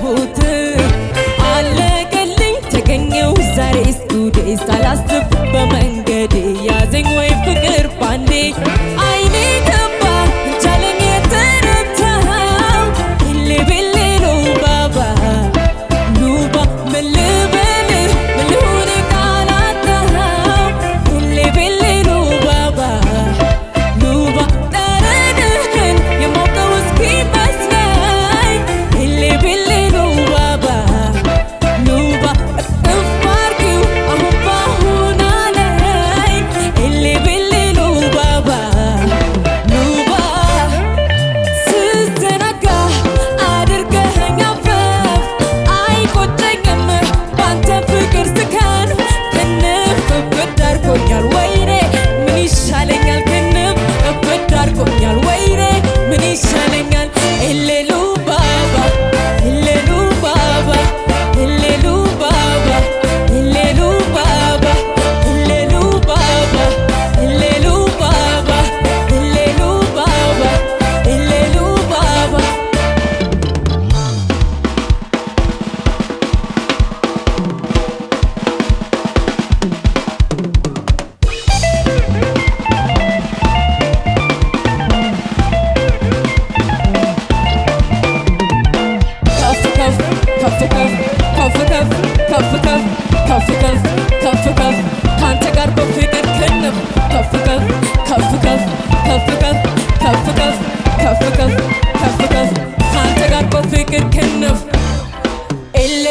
ያሰብኩት አለቀልኝ ተገኘው ዛሬ ስቱዴ ሳላስብ በመንገዴ ያዘኝ ወይ ፍቅር ባንዴ አይኔ ገባ ቻለኝ የተረታው ኢሌ ቤሌ ሉባባ ሉባ ምን ልበል ምን ልሁን ቃላታው ኢሌ ቤሌ ሉባባ ሉባ ጠረንህን የማውቀው እስኪመስለኝ ኢሌ ቤሌ ሉባባ ሉባ እቅፍ አድርጊው አሁን በአሁን አለኝ ኢሌ ቤሌ ሉባባ ሉባ ስዘናጋ አድርገኸኝ አፈፍ አይቆጨኝም ባንተ ፍቅር ስከንፍ ክንፍ እብድ አድርጎኛል ወይኔ ምን ይሻለኛል ክንፍ እብድ አድርጎኛል ወይኔ ምን ይሻለኛል ኢሌ ሉባባ ኢሌ ሉባባ ኢሌ ሉባባ ኢሌ ሉባባ ኢሌ ሉባባ ኢሌ ሉባባ ኢሌ ሉባባ ኢሌ ሉባባ ከፍ ከፍ ከፍ ከፍ ከፍ ከፍ ከፍ ከፍ ከፍ ካንተ ጋር በፍቅር ክንፍ ከፍ ከፍ ከፍ ከፍ ከፍ ከፍ ከፍ ከፍ ከፍ ከፍ ከፍ ካንተ ጋር በፍቅር ክንፍ ኢሌ